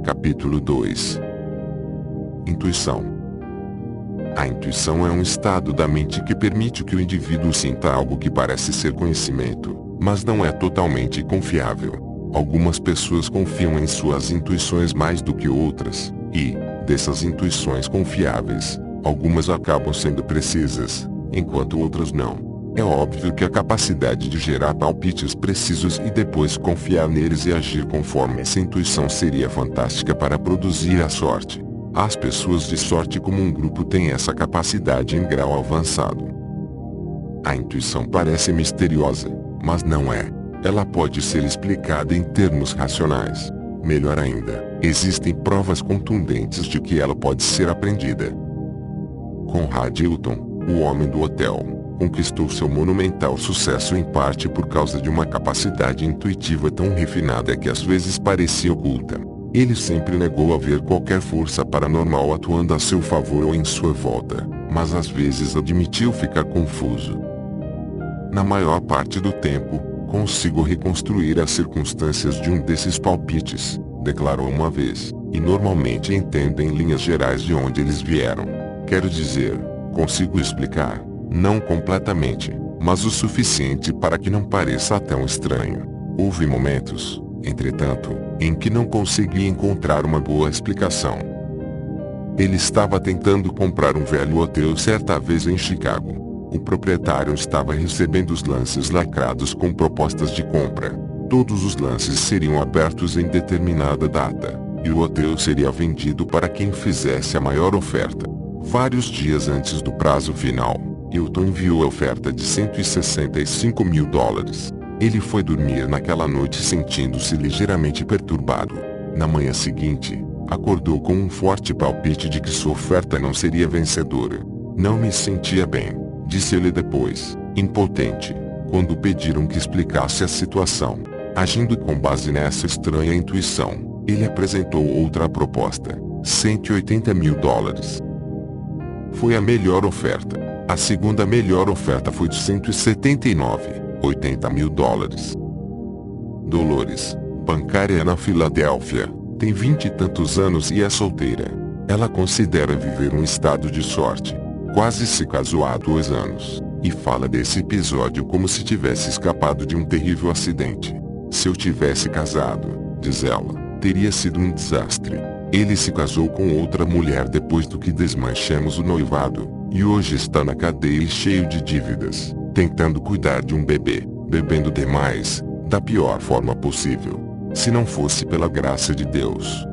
Capítulo 2. Intuição. A intuição é um estado da mente que permite que o indivíduo sinta algo que parece ser conhecimento, mas não é totalmente confiável. Algumas pessoas confiam em suas intuições mais do que outras, e, dessas intuições confiáveis, algumas acabam sendo precisas, enquanto outras não. É óbvio que a capacidade de gerar palpites precisos e depois confiar neles e agir conforme essa intuição seria fantástica para produzir a sorte. As pessoas de sorte como um grupo têm essa capacidade em grau avançado. A intuição parece misteriosa, mas não é. Ela pode ser explicada em termos racionais. Melhor ainda, existem provas contundentes de que ela pode ser aprendida. Conrad Hilton, o homem do hotel, conquistou seu monumental sucesso em parte por causa de uma capacidade intuitiva tão refinada que às vezes parecia oculta. Ele sempre negou haver qualquer força paranormal atuando a seu favor ou em sua volta, mas às vezes admitiu ficar confuso. Na maior parte do tempo, consigo reconstruir as circunstâncias de um desses palpites, declarou uma vez, e normalmente entendo em linhas gerais de onde eles vieram. Quero dizer, consigo explicar, não completamente, mas o suficiente para que não pareça tão estranho. Houve momentos, entretanto, em que não consegui encontrar uma boa explicação. Ele estava tentando comprar um velho hotel certa vez em Chicago. O proprietário estava recebendo os lances lacrados com propostas de compra. Todos os lances seriam abertos em determinada data, e o hotel seria vendido para quem fizesse a maior oferta. Vários dias antes do prazo final, Hilton enviou a oferta de $165 mil. Ele foi dormir naquela noite sentindo-se ligeiramente perturbado. Na manhã seguinte, acordou com um forte palpite de que sua oferta não seria vencedora. Não me sentia bem, disse ele depois, impotente, quando pediram que explicasse a situação. Agindo com base nessa estranha intuição, ele apresentou outra proposta, $180 mil. Foi a melhor oferta. A segunda melhor oferta foi de 179,80 mil. Dolores, bancária na Filadélfia, tem 20 e tantos anos e é solteira. Ela considera viver um estado de sorte. Quase se casou há 2 anos, e fala desse episódio como se tivesse escapado de um terrível acidente. Se eu tivesse casado, diz ela, teria sido um desastre. Ele se casou com outra mulher depois do que desmanchamos o noivado, e hoje está na cadeia e cheio de dívidas, tentando cuidar de um bebê, bebendo demais, da pior forma possível. Se não fosse pela graça de Deus.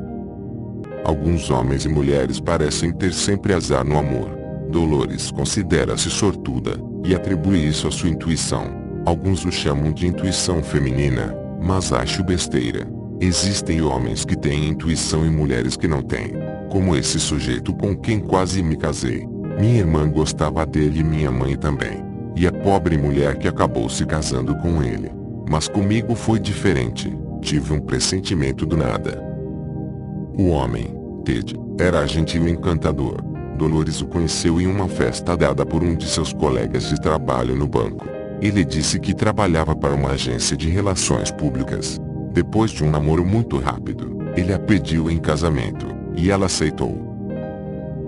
Alguns homens e mulheres parecem ter sempre azar no amor. Dolores considera-se sortuda, e atribui isso à sua intuição. Alguns o chamam de intuição feminina, mas acho besteira. Existem homens que têm intuição e mulheres que não têm. Como esse sujeito com quem quase me casei. Minha irmã gostava dele e minha mãe também. E a pobre mulher que acabou se casando com ele. Mas comigo foi diferente. Tive um pressentimento do nada. O homem, Ted, era gentil e encantador. Dolores o conheceu em uma festa dada por um de seus colegas de trabalho no banco. Ele disse que trabalhava para uma agência de relações públicas. Depois de um namoro muito rápido, ele a pediu em casamento, e ela aceitou.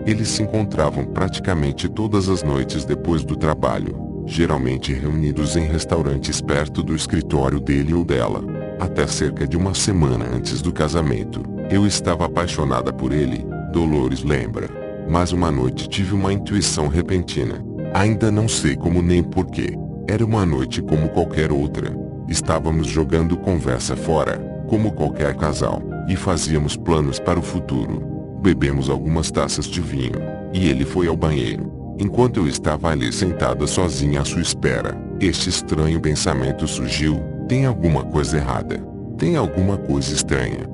Eles se encontravam praticamente todas as noites depois do trabalho, geralmente reunidos em restaurantes perto do escritório dele ou dela. Até cerca de uma semana antes do casamento, eu estava apaixonada por ele, Dolores lembra. Mas uma noite tive uma intuição repentina. Ainda não sei como nem porquê. Era uma noite como qualquer outra. Estávamos jogando conversa fora, como qualquer casal, e fazíamos planos para o futuro. Bebemos algumas taças de vinho, e ele foi ao banheiro. Enquanto eu estava ali sentada sozinha à sua espera, este estranho pensamento surgiu: tem alguma coisa errada. Tem alguma coisa estranha.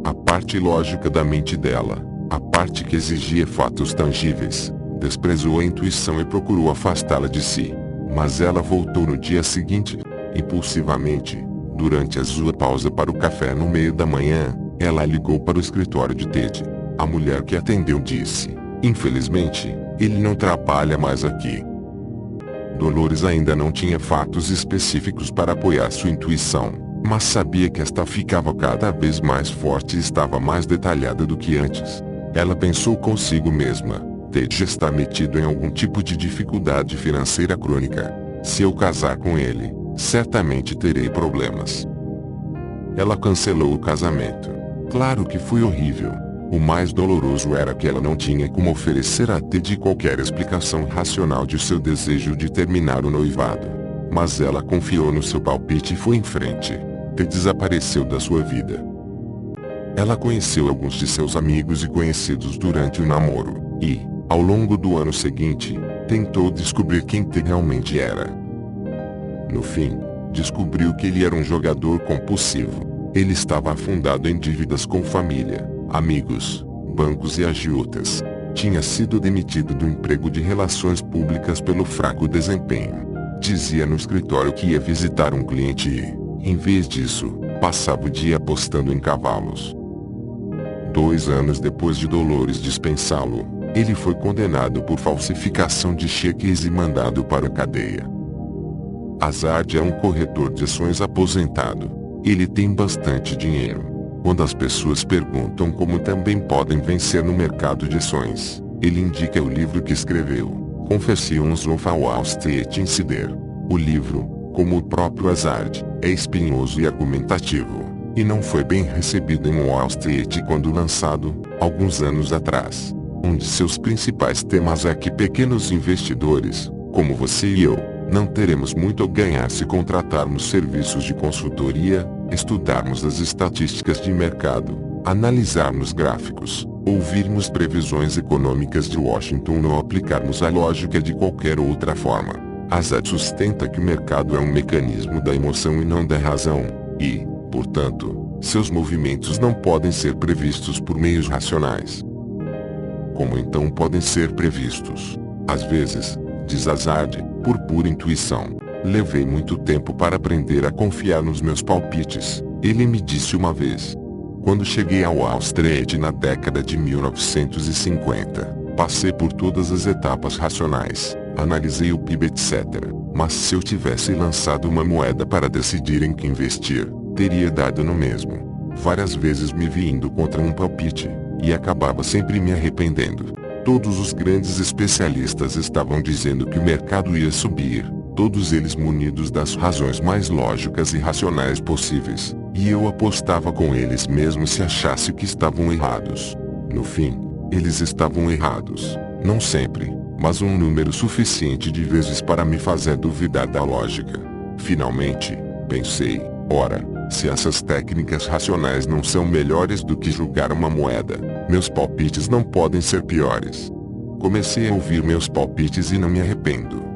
A parte lógica da mente dela, a parte que exigia fatos tangíveis, desprezou a intuição e procurou afastá-la de si. Mas ela voltou no dia seguinte. Impulsivamente, durante a sua pausa para o café no meio da manhã, ela ligou para o escritório de Ted. A mulher que atendeu disse: infelizmente, ele não trabalha mais aqui. Dolores ainda não tinha fatos específicos para apoiar sua intuição, mas sabia que esta ficava cada vez mais forte e estava mais detalhada do que antes. Ela pensou consigo mesma, Ted está metido em algum tipo de dificuldade financeira crônica. Se eu casar com ele, certamente terei problemas. Ela cancelou o casamento. Claro que foi horrível. O mais doloroso era que ela não tinha como oferecer a Ted qualquer explicação racional de seu desejo de terminar o noivado. Mas ela confiou no seu palpite e foi em frente. Ted desapareceu da sua vida. Ela conheceu alguns de seus amigos e conhecidos durante o namoro, e, ao longo do ano seguinte, tentou descobrir quem Ted realmente era. No fim, descobriu que ele era um jogador compulsivo. Ele estava afundado em dívidas com família, amigos, bancos e agiotas. Tinha sido demitido do emprego de relações públicas pelo fraco desempenho. Dizia no escritório que ia visitar um cliente e, em vez disso, passava o dia apostando em cavalos. 2 anos depois de Dolores dispensá-lo, ele foi condenado por falsificação de cheques e mandado para a cadeia. Azard é um corretor de ações aposentado. Ele tem bastante dinheiro. Quando as pessoas perguntam como também podem vencer no mercado de ações, ele indica o livro que escreveu, Confessions of a Wall Street Insider. O livro, como o próprio Azard, é espinhoso e argumentativo, e não foi bem recebido em Wall Street quando lançado, alguns anos atrás. Um de seus principais temas é que pequenos investidores, como você e eu, não teremos muito a ganhar se contratarmos serviços de consultoria, estudarmos as estatísticas de mercado, analisarmos gráficos, ouvirmos previsões econômicas de Washington ou aplicarmos a lógica de qualquer outra forma. Azad sustenta que o mercado é um mecanismo da emoção e não da razão, e, portanto, seus movimentos não podem ser previstos por meios racionais. Como então podem ser previstos? Às vezes, diz Azad, por pura intuição. Levei muito tempo para aprender a confiar nos meus palpites, ele me disse uma vez. Quando cheguei ao Wall Street na década de 1950, passei por todas as etapas racionais, analisei o PIB etc. Mas se eu tivesse lançado uma moeda para decidir em que investir, teria dado no mesmo. Várias vezes me vi indo contra um palpite, e acabava sempre me arrependendo. Todos os grandes especialistas estavam dizendo que o mercado ia subir, todos eles munidos das razões mais lógicas e racionais possíveis, e eu apostava com eles mesmo se achasse que estavam errados. No fim, eles estavam errados, não sempre, mas um número suficiente de vezes para me fazer duvidar da lógica. Finalmente, pensei, ora, se essas técnicas racionais não são melhores do que julgar uma moeda, meus palpites não podem ser piores. Comecei a ouvir meus palpites e não me arrependo.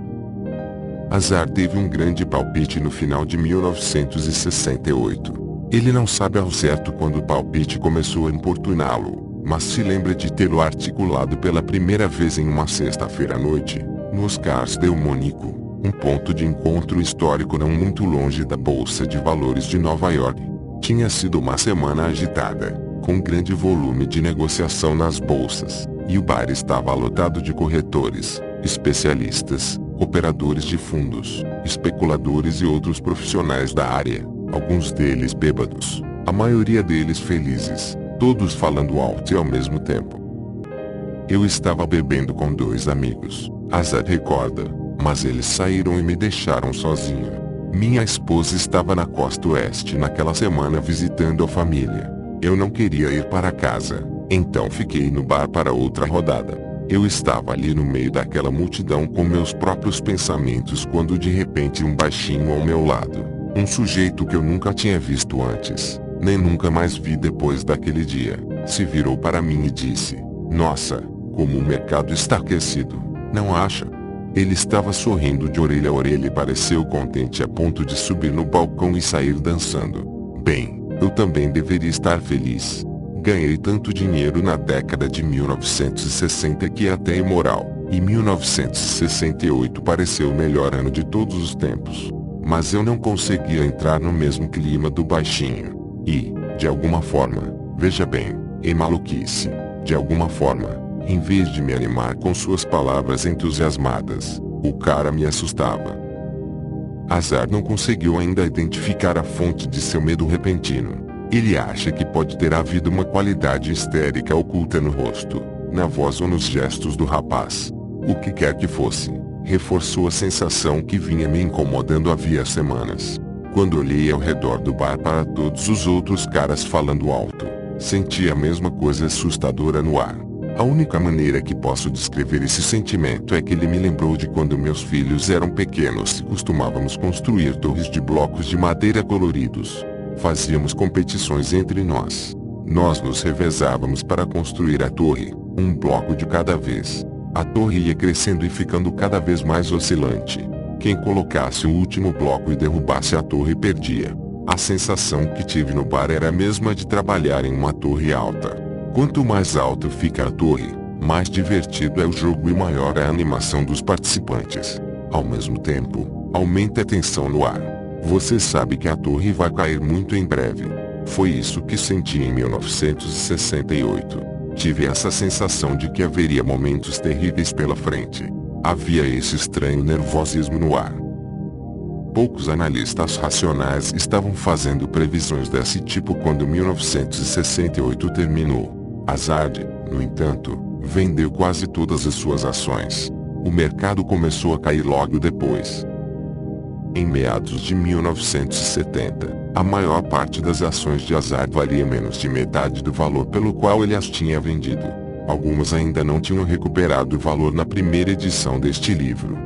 Azar teve um grande palpite no final de 1968. Ele não sabe ao certo quando o palpite começou a importuná-lo, mas se lembra de tê-lo articulado pela primeira vez em uma sexta-feira à noite, no Oscars Delmonico, um ponto de encontro histórico não muito longe da Bolsa de Valores de Nova York. Tinha sido uma semana agitada, com grande volume de negociação nas bolsas, e o bar estava lotado de corretores, especialistas, operadores de fundos, especuladores e outros profissionais da área, alguns deles bêbados, a maioria deles felizes, todos falando alto e ao mesmo tempo. Eu estava bebendo com 2 amigos, Azad recorda, mas eles saíram e me deixaram sozinho. Minha esposa estava na costa oeste naquela semana visitando a família. Eu não queria ir para casa, então fiquei no bar para outra rodada. Eu estava ali no meio daquela multidão com meus próprios pensamentos quando de repente um baixinho ao meu lado, um sujeito que eu nunca tinha visto antes, nem nunca mais vi depois daquele dia, se virou para mim e disse: "Nossa, como o mercado está aquecido, não acha?" Ele estava sorrindo de orelha a orelha e pareceu contente a ponto de subir no balcão e sair dançando. Bem, eu também deveria estar feliz. Ganhei tanto dinheiro na década de 1960 que é até imoral, e 1968 pareceu o melhor ano de todos os tempos. Mas eu não conseguia entrar no mesmo clima do baixinho. E, de alguma forma, veja bem, é maluquice, de alguma forma, em vez de me animar com suas palavras entusiasmadas, o cara me assustava. Azar não conseguiu ainda identificar a fonte de seu medo repentino. Ele acha que pode ter havido uma qualidade histérica oculta no rosto, na voz ou nos gestos do rapaz. O que quer que fosse, reforçou a sensação que vinha me incomodando havia semanas. Quando olhei ao redor do bar para todos os outros caras falando alto, senti a mesma coisa assustadora no ar. A única maneira que posso descrever esse sentimento é que ele me lembrou de quando meus filhos eram pequenos e costumávamos construir torres de blocos de madeira coloridos. Fazíamos competições entre nós. Nós nos revezávamos para construir a torre, um bloco de cada vez. A torre ia crescendo e ficando cada vez mais oscilante. Quem colocasse o último bloco e derrubasse a torre perdia. A sensação que tive no bar era a mesma de trabalhar em uma torre alta. Quanto mais alto fica a torre, mais divertido é o jogo e maior é a animação dos participantes. Ao mesmo tempo, aumenta a tensão no ar. Você sabe que a torre vai cair muito em breve. Foi isso que senti em 1968. Tive essa sensação de que haveria momentos terríveis pela frente. Havia esse estranho nervosismo no ar. Poucos analistas racionais estavam fazendo previsões desse tipo quando 1968 terminou. Hazard, no entanto, vendeu quase todas as suas ações. O mercado começou a cair logo depois. Em meados de 1970, a maior parte das ações de Hazard valia menos de metade do valor pelo qual ele as tinha vendido. Algumas ainda não tinham recuperado o valor na primeira edição deste livro.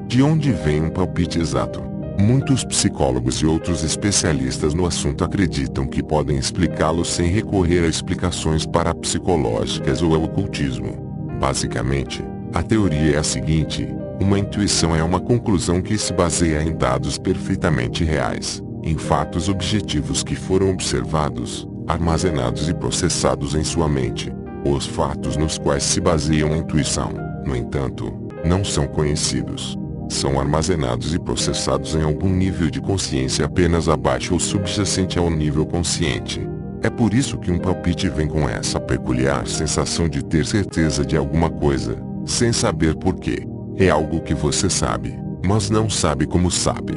De onde vem um palpite exato? Muitos psicólogos e outros especialistas no assunto acreditam que podem explicá-lo sem recorrer a explicações parapsicológicas ou ao ocultismo. Basicamente, a teoria é a seguinte: uma intuição é uma conclusão que se baseia em dados perfeitamente reais, em fatos objetivos que foram observados, armazenados e processados em sua mente. Os fatos nos quais se baseia a intuição, no entanto, não são conhecidos. São armazenados e processados em algum nível de consciência apenas abaixo ou subjacente ao nível consciente. É por isso que um palpite vem com essa peculiar sensação de ter certeza de alguma coisa, sem saber porquê. É algo que você sabe, mas não sabe como sabe.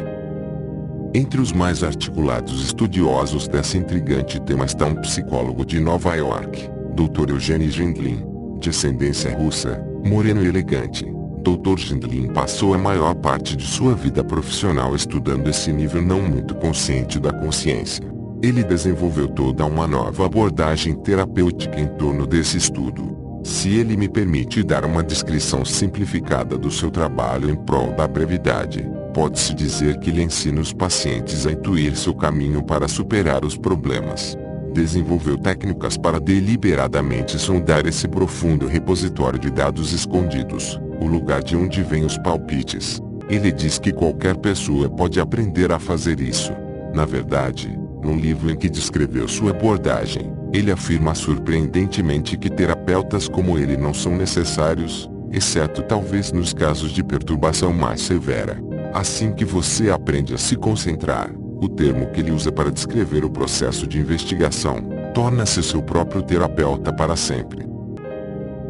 Entre os mais articulados estudiosos desse intrigante tema está um psicólogo de Nova York, Dr. Eugene Gendlin, de ascendência russa, moreno e elegante. Dr. Gendlin passou a maior parte de sua vida profissional estudando esse nível não muito consciente da consciência. Ele desenvolveu toda uma nova abordagem terapêutica em torno desse estudo. Se ele me permite dar uma descrição simplificada do seu trabalho em prol da brevidade, pode-se dizer que ele ensina os pacientes a intuir seu caminho para superar os problemas. Desenvolveu técnicas para deliberadamente sondar esse profundo repositório de dados escondidos, o lugar de onde vêm os palpites. Ele diz que qualquer pessoa pode aprender a fazer isso. Na verdade, no livro em que descreveu sua abordagem, ele afirma surpreendentemente que terapeutas como ele não são necessários, exceto talvez nos casos de perturbação mais severa. Assim que você aprende a se concentrar, o termo que ele usa para descrever o processo de investigação, torna-se seu próprio terapeuta para sempre.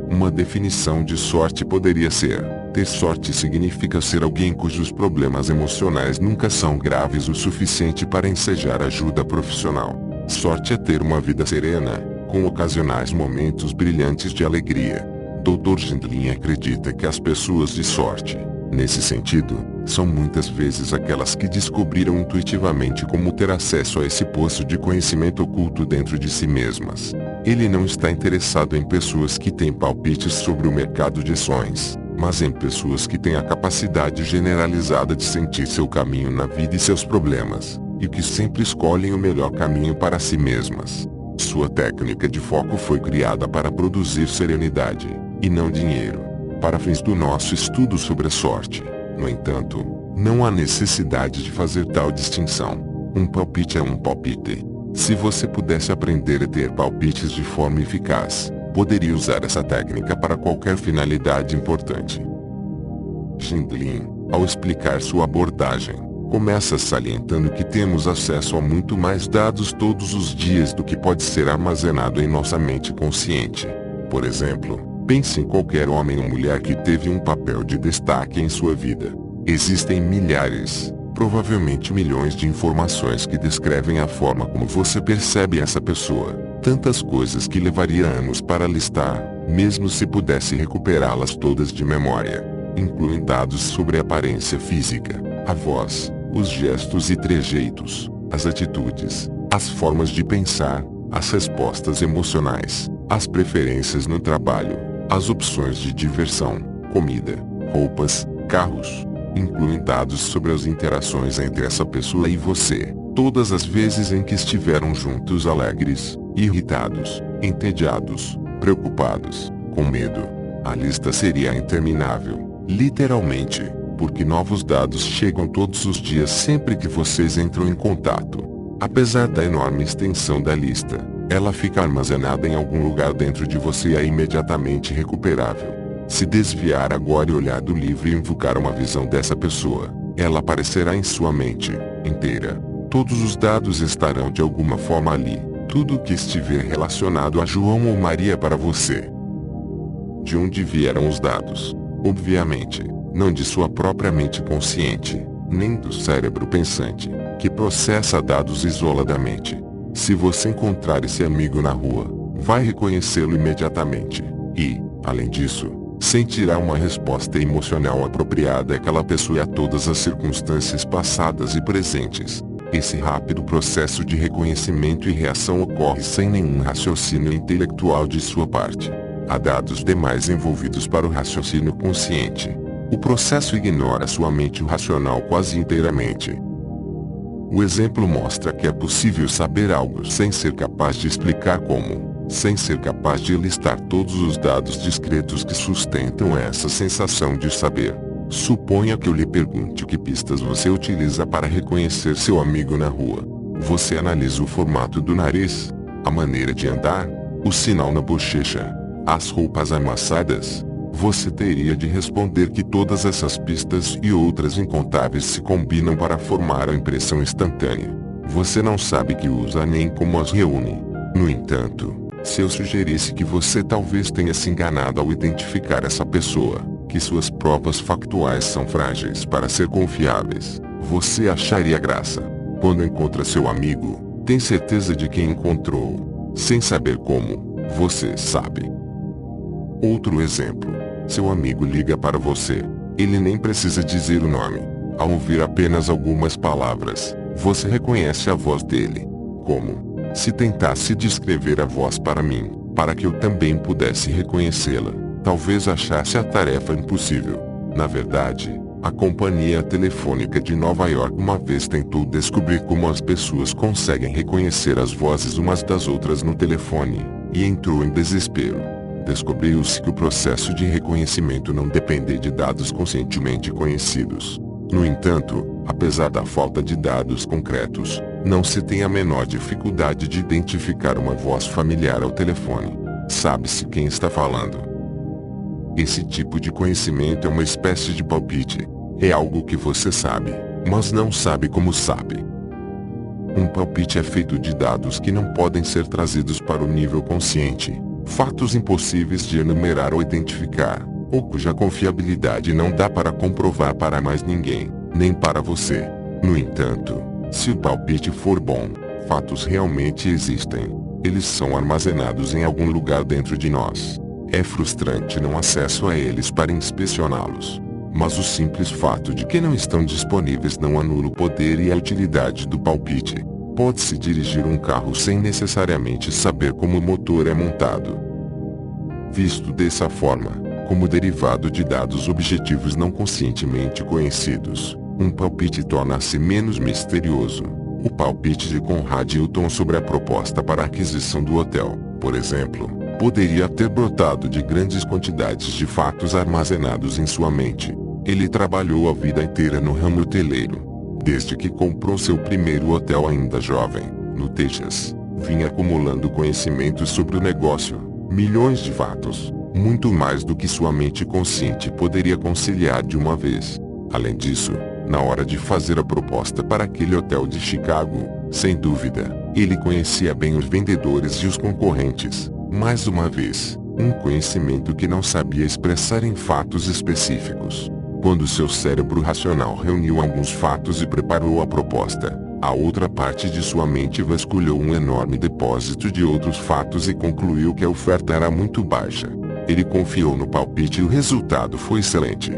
Uma definição de sorte poderia ser: ter sorte significa ser alguém cujos problemas emocionais nunca são graves o suficiente para ensejar ajuda profissional. Sorte é ter uma vida serena, com ocasionais momentos brilhantes de alegria. Dr. Gendlin acredita que as pessoas de sorte, nesse sentido, são muitas vezes aquelas que descobriram intuitivamente como ter acesso a esse poço de conhecimento oculto dentro de si mesmas. Ele não está interessado em pessoas que têm palpites sobre o mercado de ações, mas em pessoas que têm a capacidade generalizada de sentir seu caminho na vida e seus problemas, e que sempre escolhem o melhor caminho para si mesmas. Sua técnica de foco foi criada para produzir serenidade, e não dinheiro, para fins do nosso estudo sobre a sorte. No entanto, não há necessidade de fazer tal distinção. Um palpite é um palpite. Se você pudesse aprender a ter palpites de forma eficaz, poderia usar essa técnica para qualquer finalidade importante. Gendlin, ao explicar sua abordagem, começa salientando que temos acesso a muito mais dados todos os dias do que pode ser armazenado em nossa mente consciente. Por exemplo, pense em qualquer homem ou mulher que teve um papel de destaque em sua vida. Existem milhares, provavelmente milhões de informações que descrevem a forma como você percebe essa pessoa. Tantas coisas que levaria anos para listar, mesmo se pudesse recuperá-las todas de memória. Incluem dados sobre a aparência física, a voz, os gestos e trejeitos, as atitudes, as formas de pensar, as respostas emocionais, as preferências no trabalho, as opções de diversão, comida, roupas, carros. Incluem dados sobre as interações entre essa pessoa e você, todas as vezes em que estiveram juntos alegres, irritados, entediados, preocupados, com medo. A lista seria interminável, literalmente, porque novos dados chegam todos os dias sempre que vocês entram em contato. Apesar da enorme extensão da lista, ela fica armazenada em algum lugar dentro de você e é imediatamente recuperável. Se desviar agora e olhar do livro e invocar uma visão dessa pessoa, ela aparecerá em sua mente inteira. Todos os dados estarão de alguma forma ali, tudo o que estiver relacionado a João ou Maria para você. De onde vieram os dados? Obviamente, não de sua própria mente consciente, nem do cérebro pensante, que processa dados isoladamente. Se você encontrar esse amigo na rua, vai reconhecê-lo imediatamente, e, além disso, sentirá uma resposta emocional apropriada àquela pessoa e a todas as circunstâncias passadas e presentes. Esse rápido processo de reconhecimento e reação ocorre sem nenhum raciocínio intelectual de sua parte. Há dados demais envolvidos para o raciocínio consciente. O processo ignora sua mente racional quase inteiramente. O exemplo mostra que é possível saber algo sem ser capaz de explicar como. Sem ser capaz de listar todos os dados discretos que sustentam essa sensação de saber. Suponha que eu lhe pergunte que pistas você utiliza para reconhecer seu amigo na rua. Você analisa o formato do nariz, a maneira de andar, o sinal na bochecha, as roupas amassadas. Você teria de responder que todas essas pistas e outras incontáveis se combinam para formar a impressão instantânea. Você não sabe que usa nem como as reúne. No entanto, se eu sugerisse que você talvez tenha se enganado ao identificar essa pessoa, que suas provas factuais são frágeis para ser confiáveis, você acharia graça. Quando encontra seu amigo, tem certeza de quem encontrou. Sem saber como, você sabe. Outro exemplo. Seu amigo liga para você. Ele nem precisa dizer o nome. Ao ouvir apenas algumas palavras, você reconhece a voz dele. Como? Se tentasse descrever a voz para mim, para que eu também pudesse reconhecê-la, talvez achasse a tarefa impossível. Na verdade, a companhia telefônica de Nova York uma vez tentou descobrir como as pessoas conseguem reconhecer as vozes umas das outras no telefone, e entrou em desespero. Descobriu-se que o processo de reconhecimento não depende de dados conscientemente conhecidos. No entanto, apesar da falta de dados concretos, não se tem a menor dificuldade de identificar uma voz familiar ao telefone. Sabe-se quem está falando. Esse tipo de conhecimento é uma espécie de palpite. É algo que você sabe, mas não sabe como sabe. Um palpite é feito de dados que não podem ser trazidos para o nível consciente, fatos impossíveis de enumerar ou identificar, ou cuja confiabilidade não dá para comprovar para mais ninguém, nem para você. No entanto, se o palpite for bom, fatos realmente existem. Eles são armazenados em algum lugar dentro de nós. É frustrante não acesso a eles para inspecioná-los. Mas o simples fato de que não estão disponíveis não anula o poder e a utilidade do palpite. Pode-se dirigir um carro sem necessariamente saber como o motor é montado. Visto dessa forma, como derivado de dados objetivos não conscientemente conhecidos, um palpite torna-se menos misterioso. O palpite de Conrad Hilton sobre a proposta para a aquisição do hotel, por exemplo, poderia ter brotado de grandes quantidades de fatos armazenados em sua mente. Ele trabalhou a vida inteira no ramo hoteleiro. Desde que comprou seu primeiro hotel ainda jovem, no Texas, vinha acumulando conhecimentos sobre o negócio, milhões de fatos, muito mais do que sua mente consciente poderia conciliar de uma vez. Além disso, na hora de fazer a proposta para aquele hotel de Chicago, sem dúvida, ele conhecia bem os vendedores e os concorrentes. Mais uma vez, um conhecimento que não sabia expressar em fatos específicos. Quando seu cérebro racional reuniu alguns fatos e preparou a proposta, a outra parte de sua mente vasculhou um enorme depósito de outros fatos e concluiu que a oferta era muito baixa. Ele confiou no palpite e o resultado foi excelente.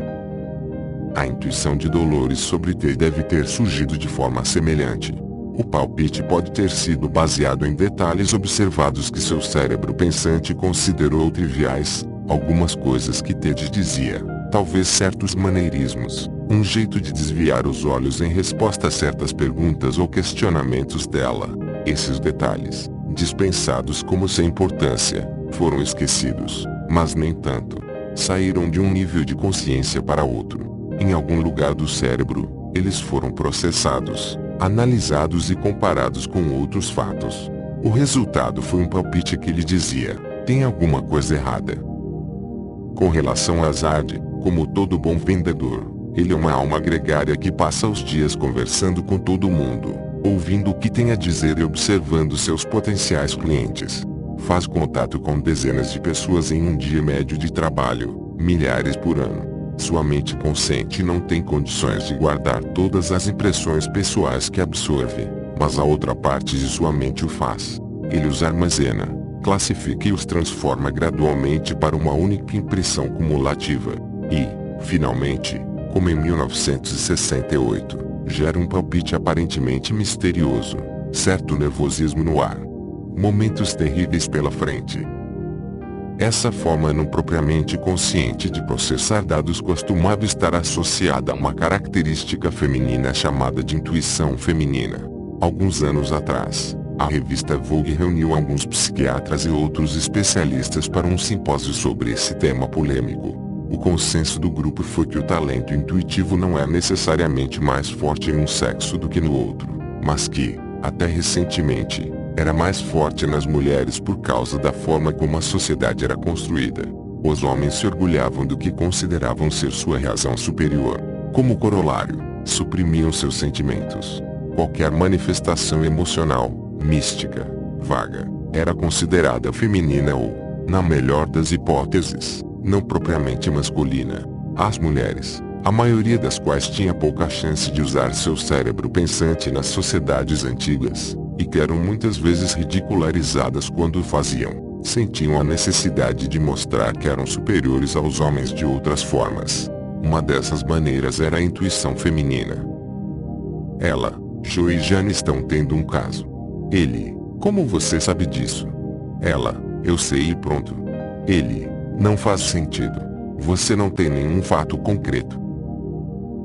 A intuição de Dolores sobre T deve ter surgido de forma semelhante. O palpite pode ter sido baseado em detalhes observados que seu cérebro pensante considerou triviais, algumas coisas que Ted dizia, talvez certos maneirismos, um jeito de desviar os olhos em resposta a certas perguntas ou questionamentos dela. Esses detalhes, dispensados como sem importância, foram esquecidos, mas nem tanto. Saíram de um nível de consciência para outro. Em algum lugar do cérebro, eles foram processados, analisados e comparados com outros fatos. O resultado foi um palpite que lhe dizia: tem alguma coisa errada. Com relação a Azad, como todo bom vendedor, ele é uma alma gregária que passa os dias conversando com todo mundo, ouvindo o que tem a dizer e observando seus potenciais clientes. Faz contato com dezenas de pessoas em um dia médio de trabalho, milhares por ano. Sua mente consciente não tem condições de guardar todas as impressões pessoais que absorve, mas a outra parte de sua mente o faz. Ele os armazena, classifica e os transforma gradualmente para uma única impressão cumulativa. E, finalmente, como em 1968, gera um palpite aparentemente misterioso, certo nervosismo no ar. Momentos terríveis pela frente. Essa forma não propriamente consciente de processar dados costumava estar associada a uma característica feminina chamada de intuição feminina. Alguns anos atrás, a revista Vogue reuniu alguns psiquiatras e outros especialistas para um simpósio sobre esse tema polêmico. O consenso do grupo foi que o talento intuitivo não é necessariamente mais forte em um sexo do que no outro, mas que, até recentemente, era mais forte nas mulheres por causa da forma como a sociedade era construída. Os homens se orgulhavam do que consideravam ser sua razão superior. Como corolário, suprimiam seus sentimentos. Qualquer manifestação emocional, mística, vaga, era considerada feminina ou, na melhor das hipóteses, não propriamente masculina. As mulheres, a maioria das quais tinha pouca chance de usar seu cérebro pensante nas sociedades antigas, e que eram muitas vezes ridicularizadas quando o faziam, sentiam a necessidade de mostrar que eram superiores aos homens de outras formas. Uma dessas maneiras era a intuição feminina. Ela, Joe e Jane estão tendo um caso. Ele, como você sabe disso? Ela, eu sei e pronto. Ele, não faz sentido. Você não tem nenhum fato concreto.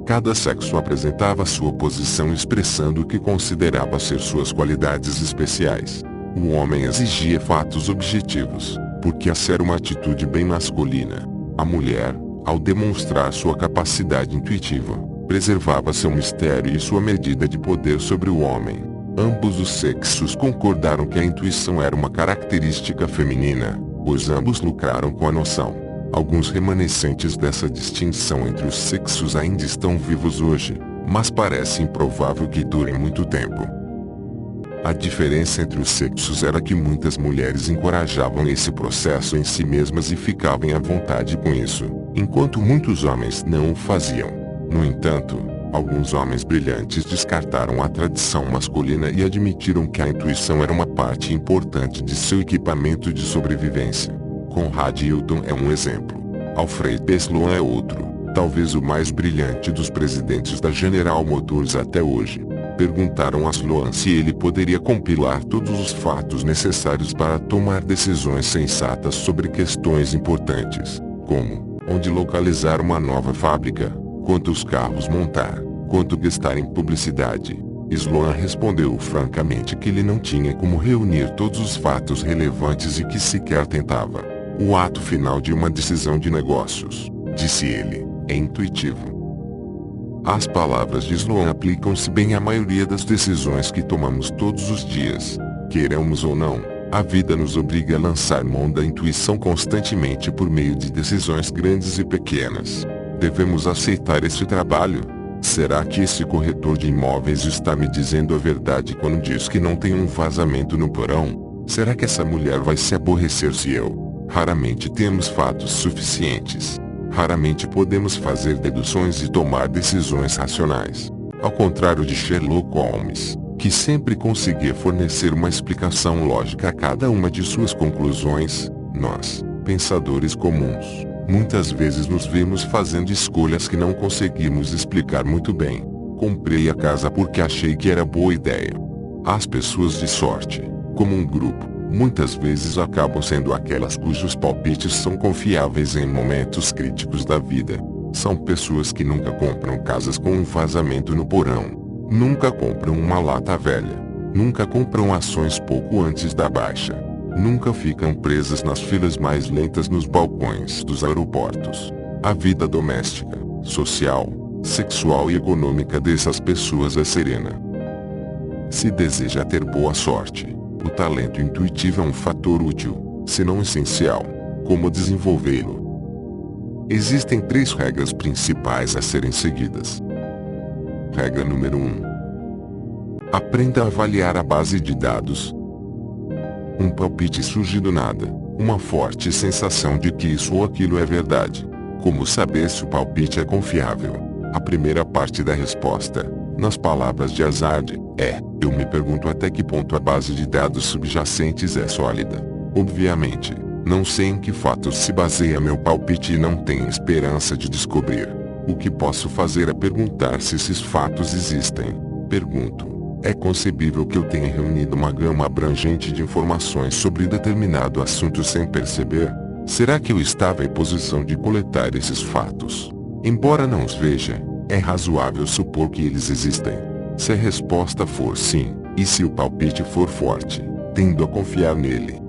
Cada sexo apresentava sua posição expressando o que considerava ser suas qualidades especiais. O homem exigia fatos objetivos, porque essa era uma atitude bem masculina. A mulher, ao demonstrar sua capacidade intuitiva, preservava seu mistério e sua medida de poder sobre o homem. Ambos os sexos concordaram que a intuição era uma característica feminina, pois ambos lucraram com a noção. Alguns remanescentes dessa distinção entre os sexos ainda estão vivos hoje, mas parece improvável que durem muito tempo. A diferença entre os sexos era que muitas mulheres encorajavam esse processo em si mesmas e ficavam à vontade com isso, enquanto muitos homens não o faziam. No entanto, alguns homens brilhantes descartaram a tradição masculina e admitiram que a intuição era uma parte importante de seu equipamento de sobrevivência. Conrad Hilton é um exemplo. Alfred P. Sloan é outro, talvez o mais brilhante dos presidentes da General Motors até hoje. Perguntaram a Sloan se ele poderia compilar todos os fatos necessários para tomar decisões sensatas sobre questões importantes, como onde localizar uma nova fábrica, quantos carros montar, quanto gastar em publicidade. Sloan respondeu francamente que ele não tinha como reunir todos os fatos relevantes e que sequer tentava. O ato final de uma decisão de negócios, disse ele, é intuitivo. As palavras de Sloan aplicam-se bem à maioria das decisões que tomamos todos os dias. Queremos ou não, a vida nos obriga a lançar mão da intuição constantemente por meio de decisões grandes e pequenas. Devemos aceitar esse trabalho? Será que esse corretor de imóveis está me dizendo a verdade quando diz que não tem um vazamento no porão? Será que essa mulher vai se aborrecer se eu? Raramente temos fatos suficientes. Raramente podemos fazer deduções e tomar decisões racionais. Ao contrário de Sherlock Holmes, que sempre conseguia fornecer uma explicação lógica a cada uma de suas conclusões, nós, pensadores comuns, muitas vezes nos vemos fazendo escolhas que não conseguimos explicar muito bem. Comprei a casa porque achei que era boa ideia. As pessoas de sorte, como um grupo, muitas vezes acabam sendo aquelas cujos palpites são confiáveis em momentos críticos da vida. São pessoas que nunca compram casas com um vazamento no porão. Nunca compram uma lata velha. Nunca compram ações pouco antes da baixa. Nunca ficam presas nas filas mais lentas nos balcões dos aeroportos. A vida doméstica, social, sexual e econômica dessas pessoas é serena. Se deseja ter boa sorte, o talento intuitivo é um fator útil, se não essencial. Como desenvolvê-lo? Existem 3 regras principais a serem seguidas. Regra número 1. Aprenda a avaliar a base de dados. Um palpite surge do nada, uma forte sensação de que isso ou aquilo é verdade. Como saber se o palpite é confiável? A primeira parte da resposta, nas palavras de Hazard, é: eu me pergunto até que ponto a base de dados subjacentes é sólida. Obviamente, não sei em que fatos se baseia meu palpite e não tenho esperança de descobrir. O que posso fazer é perguntar se esses fatos existem. Pergunto: é concebível que eu tenha reunido uma gama abrangente de informações sobre determinado assunto sem perceber? Será que eu estava em posição de coletar esses fatos? Embora não os veja, é razoável supor que eles existem. Se a resposta for sim, e se o palpite for forte, tendo a confiar nele.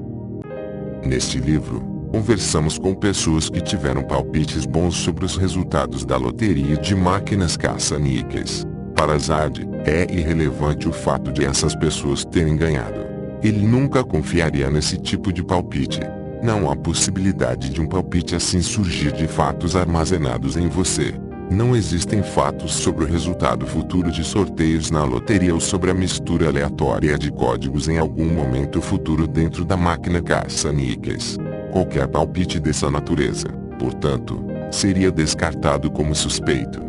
Neste livro, conversamos com pessoas que tiveram palpites bons sobre os resultados da loteria de máquinas caça-níqueis. Para Hazard, é irrelevante o fato de essas pessoas terem ganhado. Ele nunca confiaria nesse tipo de palpite. Não há possibilidade de um palpite assim surgir de fatos armazenados em você. Não existem fatos sobre o resultado futuro de sorteios na loteria ou sobre a mistura aleatória de códigos em algum momento futuro dentro da máquina caça-níqueis. Qualquer palpite dessa natureza, portanto, seria descartado como suspeito.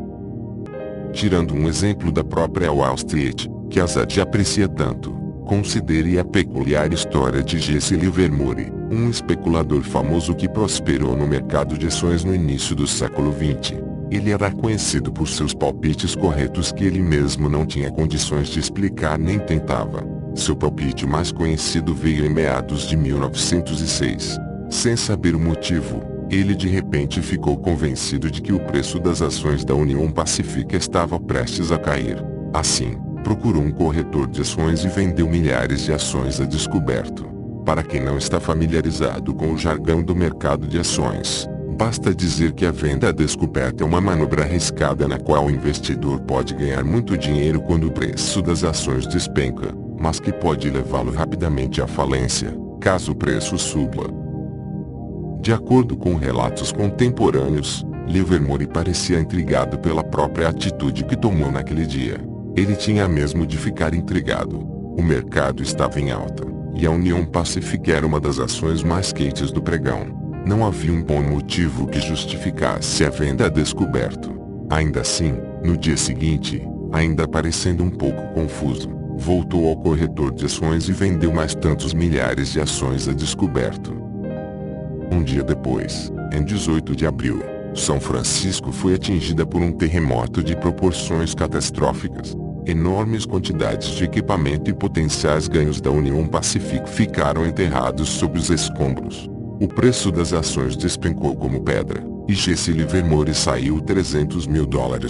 Tirando um exemplo da própria Wall Street, que Hazard aprecia tanto, considere a peculiar história de Jesse Livermore, um especulador famoso que prosperou no mercado de ações no início do século XX. Ele era conhecido por seus palpites corretos que ele mesmo não tinha condições de explicar nem tentava. Seu palpite mais conhecido veio em meados de 1906. Sem saber o motivo, ele de repente ficou convencido de que o preço das ações da Union Pacific estava prestes a cair. Assim, procurou um corretor de ações e vendeu milhares de ações a descoberto. Para quem não está familiarizado com o jargão do mercado de ações, basta dizer que a venda a descoberto é uma manobra arriscada na qual o investidor pode ganhar muito dinheiro quando o preço das ações despenca, mas que pode levá-lo rapidamente à falência, caso o preço suba. De acordo com relatos contemporâneos, Livermore parecia intrigado pela própria atitude que tomou naquele dia. Ele tinha mesmo de ficar intrigado. O mercado estava em alta, e a Union Pacific era uma das ações mais quentes do pregão. Não havia um bom motivo que justificasse a venda a descoberto. Ainda assim, no dia seguinte, ainda parecendo um pouco confuso, voltou ao corretor de ações e vendeu mais tantos milhares de ações a descoberto. Um dia depois, em 18 de abril, São Francisco foi atingida por um terremoto de proporções catastróficas. Enormes quantidades de equipamento e potenciais ganhos da Union Pacific ficaram enterrados sob os escombros. O preço das ações despencou como pedra, e Jesse Livermore saiu $300 mil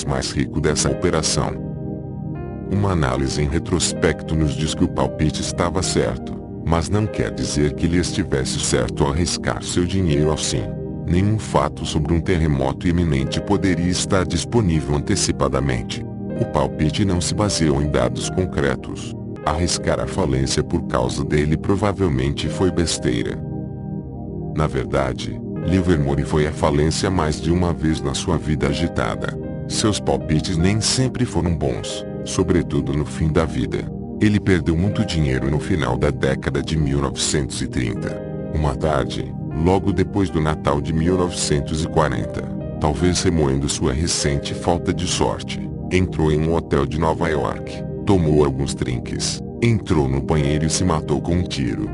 mais rico dessa operação. Uma análise em retrospecto nos diz que o palpite estava certo, mas não quer dizer que ele estivesse certo ao arriscar seu dinheiro assim. Nenhum fato sobre um terremoto iminente poderia estar disponível antecipadamente. O palpite não se baseou em dados concretos. Arriscar a falência por causa dele provavelmente foi besteira. Na verdade, Livermore foi à falência mais de uma vez na sua vida agitada. Seus palpites nem sempre foram bons, sobretudo no fim da vida. Ele perdeu muito dinheiro no final da década de 1930. Uma tarde, logo depois do Natal de 1940, talvez remoendo sua recente falta de sorte. Entrou em um hotel de Nova York, tomou alguns drinks, entrou no banheiro e se matou com um tiro.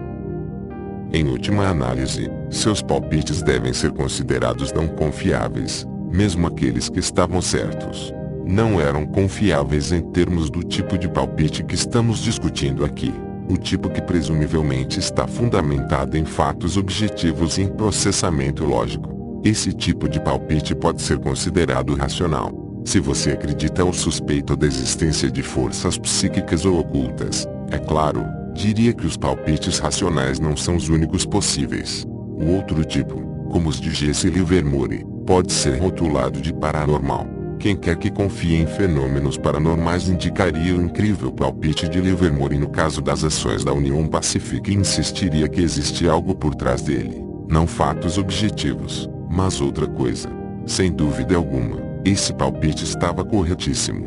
Em última análise, seus palpites devem ser considerados não confiáveis, mesmo aqueles que estavam certos. Não eram confiáveis em termos do tipo de palpite que estamos discutindo aqui. O tipo que presumivelmente está fundamentado em fatos objetivos e em processamento lógico. Esse tipo de palpite pode ser considerado racional. Se você acredita ou suspeita da existência de forças psíquicas ou ocultas, é claro, diria que os palpites racionais não são os únicos possíveis. O outro tipo, como os de Jesse Livermore, pode ser rotulado de paranormal. Quem quer que confie em fenômenos paranormais indicaria o incrível palpite de Livermore no caso das ações da União Pacífica e insistiria que existe algo por trás dele. Não fatos objetivos, mas outra coisa. Sem dúvida alguma, esse palpite estava corretíssimo.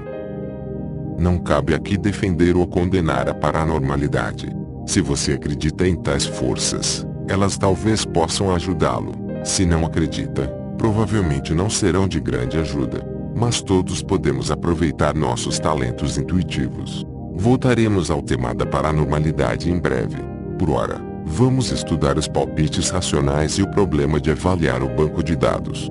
Não cabe aqui defender ou condenar a paranormalidade. Se você acredita em tais forças, elas talvez possam ajudá-lo. Se não acredita, provavelmente não serão de grande ajuda. Mas todos podemos aproveitar nossos talentos intuitivos. Voltaremos ao tema da paranormalidade em breve. Por ora, vamos estudar os palpites racionais e o problema de avaliar o banco de dados.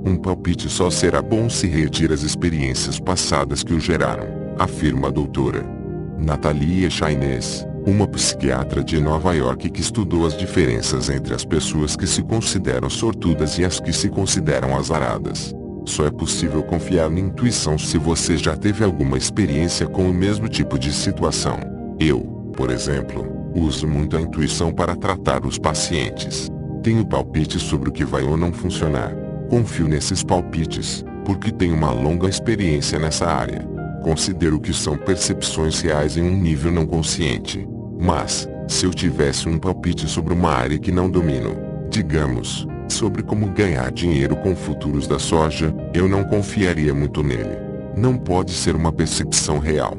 Um palpite só será bom se retira as experiências passadas que o geraram, afirma a doutora Natalia Chaines, uma psiquiatra de Nova York que estudou as diferenças entre as pessoas que se consideram sortudas e as que se consideram azaradas. Só é possível confiar na intuição se você já teve alguma experiência com o mesmo tipo de situação. Eu, por exemplo, uso muito a intuição para tratar os pacientes. Tenho palpites sobre o que vai ou não funcionar. Confio nesses palpites, porque tenho uma longa experiência nessa área. Considero que são percepções reais em um nível não consciente. Mas, se eu tivesse um palpite sobre uma área que não domino, digamos, sobre como ganhar dinheiro com futuros da soja, eu não confiaria muito nele. Não pode ser uma percepção real.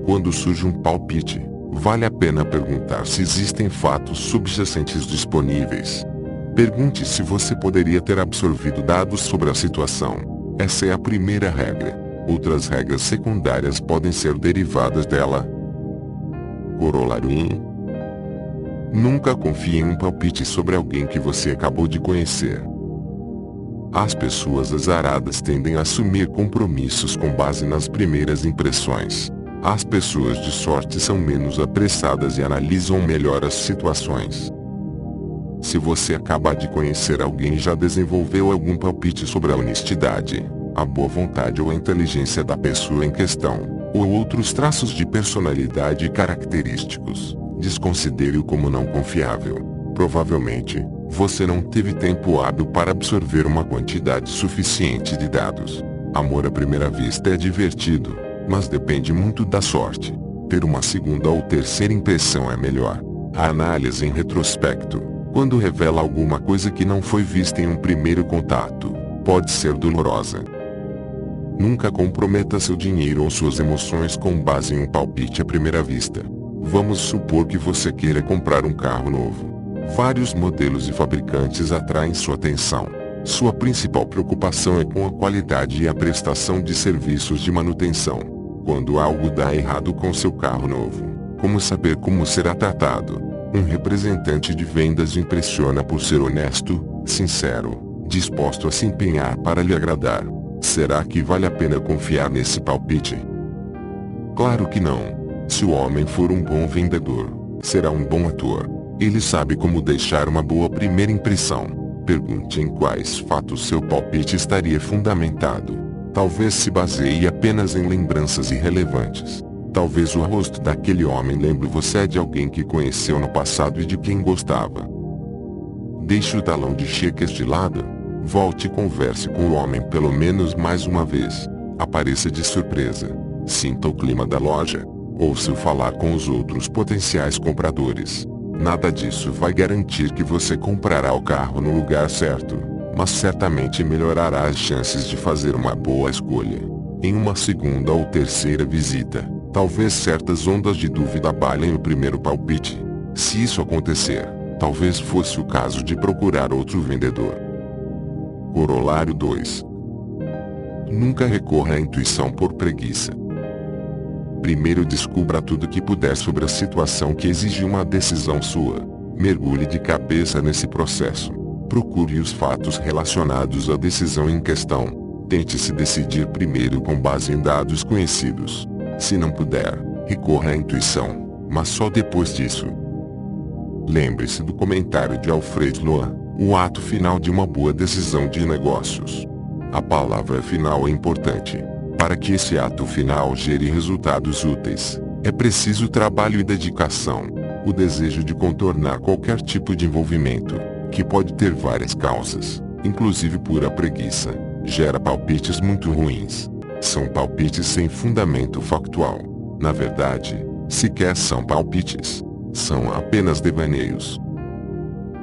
Quando surge um palpite, vale a pena perguntar se existem fatos subjacentes disponíveis. Pergunte se você poderia ter absorvido dados sobre a situação. Essa é a primeira regra. Outras regras secundárias podem ser derivadas dela. Corolário 1. Nunca confie em um palpite sobre alguém que você acabou de conhecer. As pessoas azaradas tendem a assumir compromissos com base nas primeiras impressões. As pessoas de sorte são menos apressadas e analisam melhor as situações. Se você acaba de conhecer alguém e já desenvolveu algum palpite sobre a honestidade, a boa vontade ou a inteligência da pessoa em questão, ou outros traços de personalidade característicos, desconsidere-o como não confiável. Provavelmente, você não teve tempo hábil para absorver uma quantidade suficiente de dados. Amor à primeira vista é divertido, mas depende muito da sorte. Ter uma segunda ou terceira impressão é melhor. A análise em retrospecto, quando revela alguma coisa que não foi vista em um primeiro contato, pode ser dolorosa. Nunca comprometa seu dinheiro ou suas emoções com base em um palpite à primeira vista. Vamos supor que você queira comprar um carro novo. Vários modelos e fabricantes atraem sua atenção. Sua principal preocupação é com a qualidade e a prestação de serviços de manutenção. Quando algo dá errado com seu carro novo, como saber como será tratado? Um representante de vendas impressiona por ser honesto, sincero, disposto a se empenhar para lhe agradar. Será que vale a pena confiar nesse palpite? Claro que não. Se o homem for um bom vendedor, será um bom ator. Ele sabe como deixar uma boa primeira impressão. Pergunte em quais fatos seu palpite estaria fundamentado. Talvez se baseie apenas em lembranças irrelevantes. Talvez o rosto daquele homem lembre você de alguém que conheceu no passado e de quem gostava. Deixe o talão de cheques de lado. Volte e converse com o homem pelo menos mais uma vez. Apareça de surpresa. Sinta o clima da loja. Ouça-o falar com os outros potenciais compradores. Nada disso vai garantir que você comprará o carro no lugar certo, mas certamente melhorará as chances de fazer uma boa escolha. Em uma segunda ou terceira visita, talvez certas ondas de dúvida abalem o primeiro palpite. Se isso acontecer, talvez fosse o caso de procurar outro vendedor. Corolário 2. Nunca recorra à intuição por preguiça. Primeiro descubra tudo que puder sobre a situação que exige uma decisão sua. Mergulhe de cabeça nesse processo. Procure os fatos relacionados à decisão em questão. Tente se decidir primeiro com base em dados conhecidos. Se não puder, recorra à intuição, mas só depois disso. Lembre-se do comentário de Alfred Loa, o ato final de uma boa decisão de negócios. A palavra final é importante. Para que esse ato final gere resultados úteis, é preciso trabalho e dedicação. O desejo de contornar qualquer tipo de envolvimento, que pode ter várias causas, inclusive pura preguiça, gera palpites muito ruins. São palpites sem fundamento factual. Na verdade, sequer são palpites. São apenas devaneios.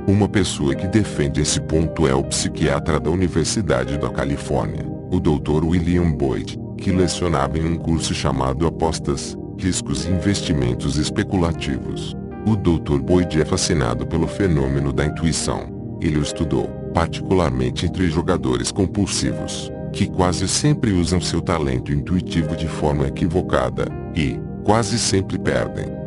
Uma pessoa que defende esse ponto é o psiquiatra da Universidade da Califórnia, o Dr. William Boyd, que lecionava em um curso chamado Apostas, Riscos e Investimentos Especulativos. O Dr. Boyd é fascinado pelo fenômeno da intuição. Ele o estudou, particularmente entre jogadores compulsivos, que quase sempre usam seu talento intuitivo de forma equivocada, e, quase sempre perdem.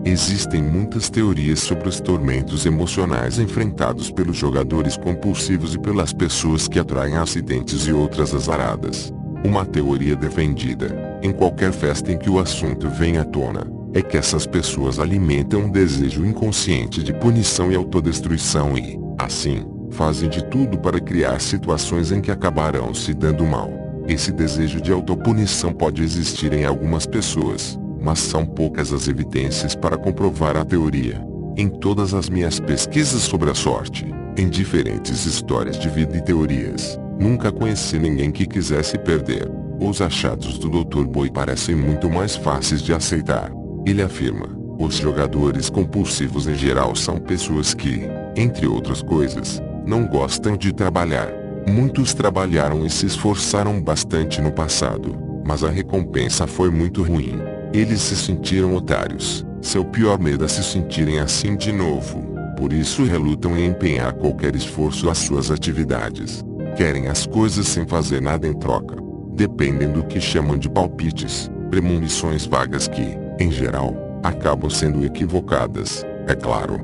Existem muitas teorias sobre os tormentos emocionais enfrentados pelos jogadores compulsivos e pelas pessoas que atraem acidentes e outras azaradas. Uma teoria defendida, em qualquer festa em que o assunto vem à tona, é que essas pessoas alimentam um desejo inconsciente de punição e autodestruição e, assim, fazem de tudo para criar situações em que acabarão se dando mal. Esse desejo de autopunição pode existir em algumas pessoas, mas são poucas as evidências para comprovar a teoria. Em todas as minhas pesquisas sobre a sorte, em diferentes histórias de vida e teorias, nunca conheci ninguém que quisesse perder. Os achados do Dr. Boyd parecem muito mais fáceis de aceitar. Ele afirma: os jogadores compulsivos em geral são pessoas que, entre outras coisas, não gostam de trabalhar. Muitos trabalharam e se esforçaram bastante no passado, mas a recompensa foi muito ruim. Eles se sentiram otários. Seu pior medo é se sentirem assim de novo. Por isso relutam em empenhar qualquer esforço às suas atividades. Querem as coisas sem fazer nada em troca. Dependem do que chamam de palpites, premonições vagas que, em geral, acabam sendo equivocadas, é claro.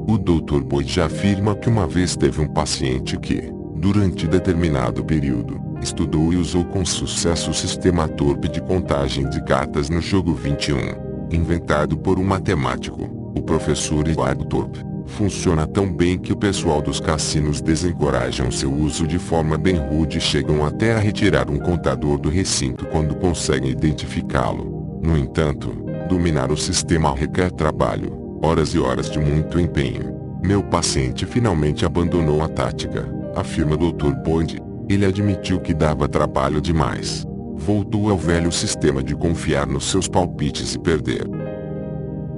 O Dr. Boyd já afirma que uma vez teve um paciente que, durante determinado período, estudou e usou com sucesso o sistema torpe de contagem de cartas no jogo 21, inventado por um matemático, o professor Edward Thorpe. Funciona tão bem que o pessoal dos cassinos desencorajam seu uso de forma bem rude e chegam até a retirar um contador do recinto quando conseguem identificá-lo. No entanto, dominar o sistema requer trabalho, horas e horas de muito empenho. Meu paciente finalmente abandonou a tática, afirma Dr. Boyd. Ele admitiu que dava trabalho demais. Voltou ao velho sistema de confiar nos seus palpites e perder.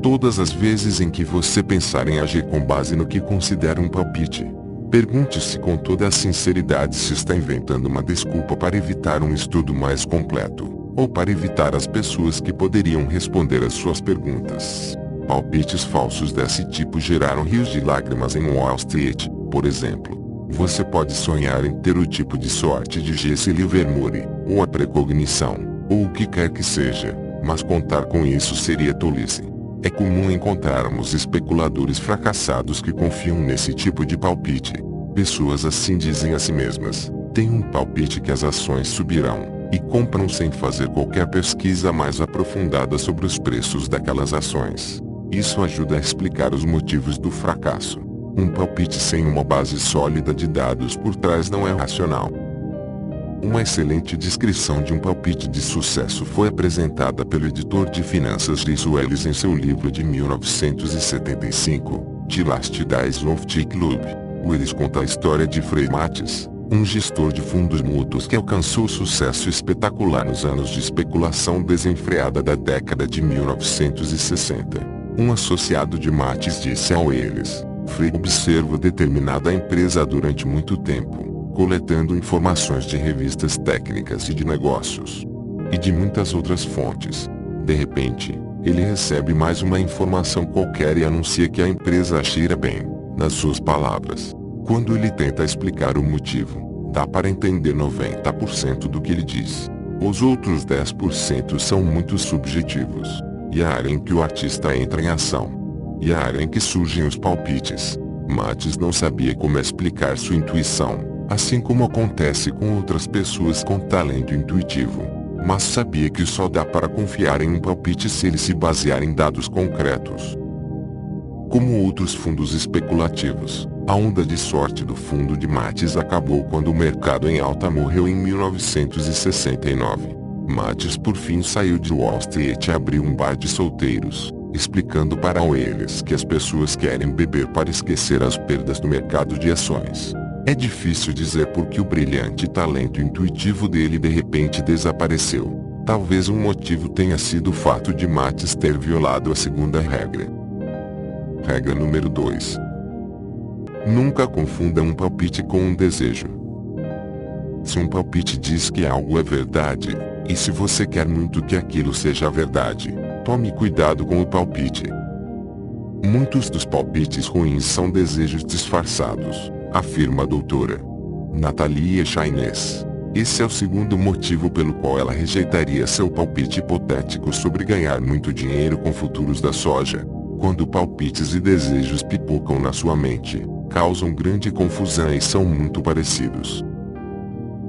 Todas as vezes em que você pensar em agir com base no que considera um palpite, pergunte-se com toda a sinceridade se está inventando uma desculpa para evitar um estudo mais completo, ou para evitar as pessoas que poderiam responder às suas perguntas. Palpites falsos desse tipo geraram rios de lágrimas em Wall Street, por exemplo. Você pode sonhar em ter o tipo de sorte de Jesse Livermore, ou a precognição, ou o que quer que seja, mas contar com isso seria tolice. É comum encontrarmos especuladores fracassados que confiam nesse tipo de palpite. Pessoas assim dizem a si mesmas: tenho um palpite que as ações subirão, e compram sem fazer qualquer pesquisa mais aprofundada sobre os preços daquelas ações. Isso ajuda a explicar os motivos do fracasso. Um palpite sem uma base sólida de dados por trás não é racional. Uma excelente descrição de um palpite de sucesso foi apresentada pelo editor de finanças Chris Wallace em seu livro de 1975, The Last Days of the Club. Wallace conta a história de Frei Mates, um gestor de fundos mútuos que alcançou sucesso espetacular nos anos de especulação desenfreada da década de 1960. Um associado de Mates disse a Wallace: Frei observa determinada empresa durante muito tempo, coletando informações de revistas técnicas e de negócios, e de muitas outras fontes. De repente, ele recebe mais uma informação qualquer e anuncia que a empresa cheira bem, nas suas palavras. Quando ele tenta explicar o motivo, dá para entender 90% do que ele diz. Os outros 10% são muito subjetivos. E a área em que o artista entra em ação. E a área em que surgem os palpites. Mates não sabia como explicar sua intuição, assim como acontece com outras pessoas com talento intuitivo. Mas sabia que só dá para confiar em um palpite se ele se basear em dados concretos. Como outros fundos especulativos, a onda de sorte do fundo de Mates acabou quando o mercado em alta morreu em 1969. Mates por fim saiu de Wall Street e abriu um bar de solteiros, explicando para eles que as pessoas querem beber para esquecer as perdas do mercado de ações. É difícil dizer por que o brilhante talento intuitivo dele de repente desapareceu. Talvez um motivo tenha sido o fato de Mates ter violado a segunda regra. Regra número 2. Nunca confunda um palpite com um desejo. Se um palpite diz que algo é verdade, e se você quer muito que aquilo seja verdade, tome cuidado com o palpite. Muitos dos palpites ruins são desejos disfarçados, afirma a doutora Natalia Chaines. Esse é o segundo motivo pelo qual ela rejeitaria seu palpite hipotético sobre ganhar muito dinheiro com futuros da soja. Quando palpites e desejos pipocam na sua mente, causam grande confusão e são muito parecidos.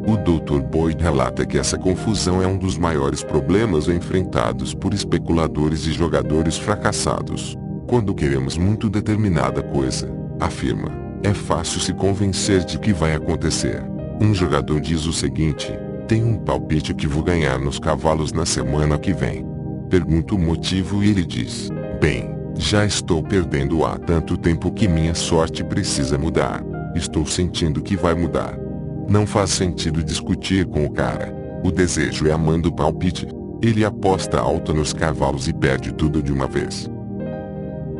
O Dr. Boyd relata que essa confusão é um dos maiores problemas enfrentados por especuladores e jogadores fracassados. Quando queremos muito determinada coisa, afirma, é fácil se convencer de que vai acontecer. Um jogador diz o seguinte: tenho um palpite que vou ganhar nos cavalos na semana que vem. Pergunto o motivo e ele diz: bem, já estou perdendo há tanto tempo que minha sorte precisa mudar. Estou sentindo que vai mudar. Não faz sentido discutir com o cara. O desejo é a mãe do palpite. Ele aposta alto nos cavalos e perde tudo de uma vez.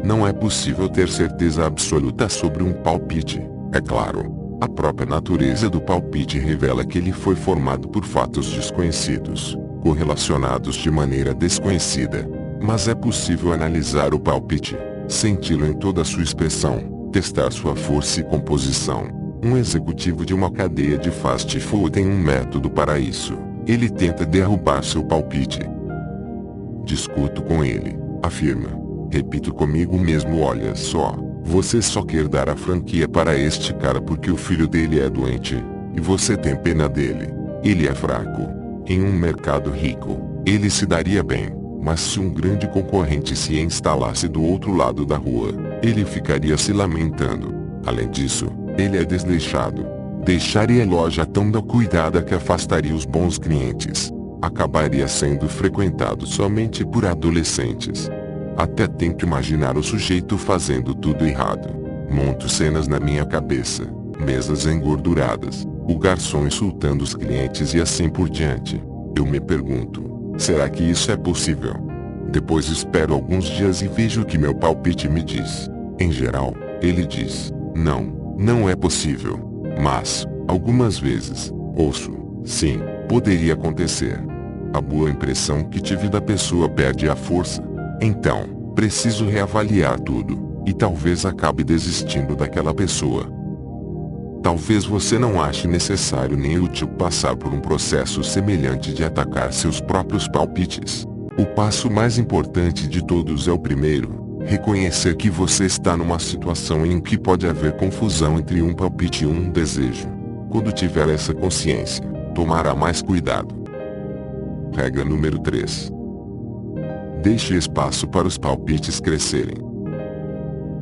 Não é possível ter certeza absoluta sobre um palpite, é claro. A própria natureza do palpite revela que ele foi formado por fatos desconhecidos, correlacionados de maneira desconhecida. Mas é possível analisar o palpite, senti-lo em toda a sua expressão, testar sua força e composição. Um executivo de uma cadeia de fast food tem um método para isso. Ele tenta derrubar seu palpite. Discuto com ele, afirma. Repito comigo mesmo: olha só, você só quer dar a franquia para este cara porque o filho dele é doente, e você tem pena dele. Ele é fraco. Em um mercado rico, ele se daria bem, mas se um grande concorrente se instalasse do outro lado da rua, ele ficaria se lamentando. Além disso, ele é desleixado. Deixaria a loja tão cuidada que afastaria os bons clientes. Acabaria sendo frequentado somente por adolescentes. Até tento imaginar o sujeito fazendo tudo errado. Monto cenas na minha cabeça. Mesas engorduradas. O garçom insultando os clientes e assim por diante. Eu me pergunto, será que isso é possível? Depois espero alguns dias e vejo o que meu palpite me diz. Em geral, ele diz: não é possível. Mas, algumas vezes, ouço: sim, poderia acontecer. A boa impressão que tive da pessoa perde a força. Então, preciso reavaliar tudo, e talvez acabe desistindo daquela pessoa. Talvez você não ache necessário nem útil passar por um processo semelhante de atacar seus próprios palpites. O passo mais importante de todos é o primeiro. Reconhecer que você está numa situação em que pode haver confusão entre um palpite e um desejo. Quando tiver essa consciência, tomará mais cuidado. Regra número 3. Deixe espaço para os palpites crescerem.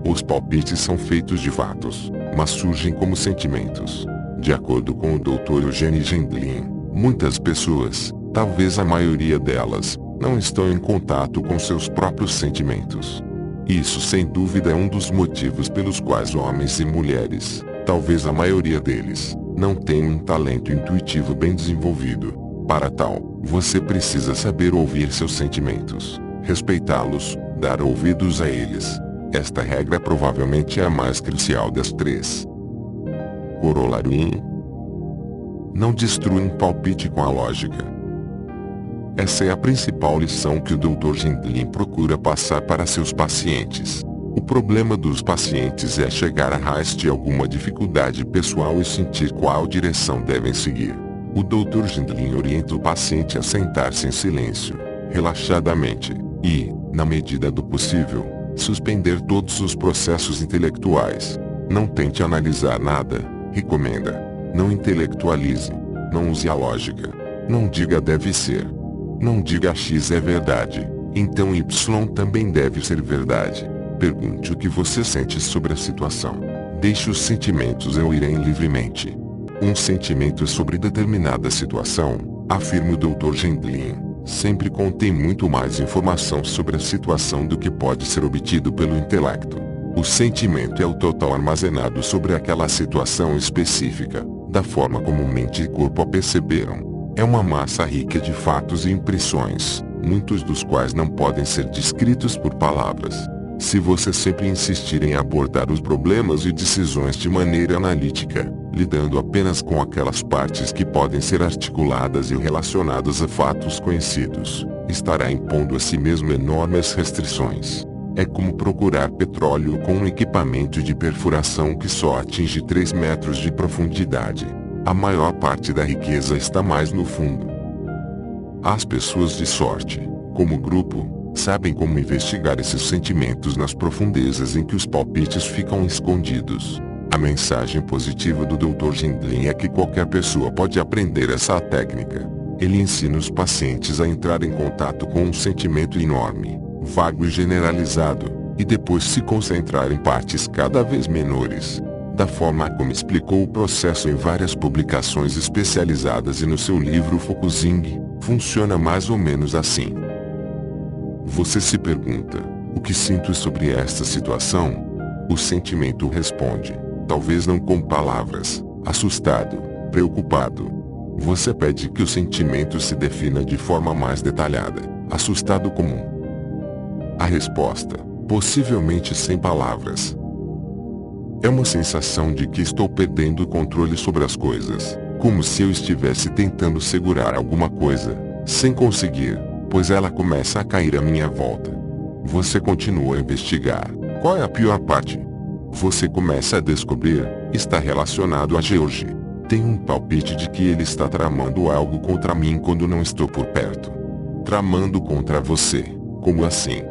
Os palpites são feitos de fatos, mas surgem como sentimentos. De acordo com o Dr. Eugene Gendlin, muitas pessoas, talvez a maioria delas, não estão em contato com seus próprios sentimentos. Isso sem dúvida é um dos motivos pelos quais homens e mulheres, talvez a maioria deles, não têm um talento intuitivo bem desenvolvido. Para tal, você precisa saber ouvir seus sentimentos, respeitá-los, dar ouvidos a eles. Esta regra provavelmente é a mais crucial das 3. Corolário 1. Não destrua um palpite com a lógica. Essa é a principal lição que o Dr. Gendlin procura passar para seus pacientes. O problema dos pacientes é chegar à raiz de alguma dificuldade pessoal e sentir qual direção devem seguir. O Dr. Gendlin orienta o paciente a sentar-se em silêncio, relaxadamente, e, na medida do possível, suspender todos os processos intelectuais. Não tente analisar nada, recomenda. Não intelectualize. Não use a lógica. Não diga deve ser. Não diga X é verdade, então Y também deve ser verdade. Pergunte o que você sente sobre a situação. Deixe os sentimentos irem livremente. Um sentimento sobre determinada situação, afirma o Dr. Gendlin, sempre contém muito mais informação sobre a situação do que pode ser obtido pelo intelecto. O sentimento é o total armazenado sobre aquela situação específica, da forma como mente e corpo a perceberam. É uma massa rica de fatos e impressões, muitos dos quais não podem ser descritos por palavras. Se você sempre insistir em abordar os problemas e decisões de maneira analítica, lidando apenas com aquelas partes que podem ser articuladas e relacionadas a fatos conhecidos, estará impondo a si mesmo enormes restrições. É como procurar petróleo com um equipamento de perfuração que só atinge 3 metros de profundidade. A maior parte da riqueza está mais no fundo. As pessoas de sorte, como grupo, sabem como investigar esses sentimentos nas profundezas em que os palpites ficam escondidos. A mensagem positiva do Dr. Gendlin é que qualquer pessoa pode aprender essa técnica. Ele ensina os pacientes a entrar em contato com um sentimento enorme, vago e generalizado, e depois se concentrar em partes cada vez menores. Da forma como explicou o processo em várias publicações especializadas e no seu livro Focusing, funciona mais ou menos assim. Você se pergunta, o que sinto sobre esta situação? O sentimento responde, talvez não com palavras, assustado, preocupado. Você pede que o sentimento se defina de forma mais detalhada, assustado como. A resposta, possivelmente sem palavras. É uma sensação de que estou perdendo o controle sobre as coisas, como se eu estivesse tentando segurar alguma coisa, sem conseguir, pois ela começa a cair à minha volta. Você continua a investigar. Qual é a pior parte? Você começa a descobrir, está relacionado a George. Tenho um palpite de que ele está tramando algo contra mim quando não estou por perto. Tramando contra você, como assim?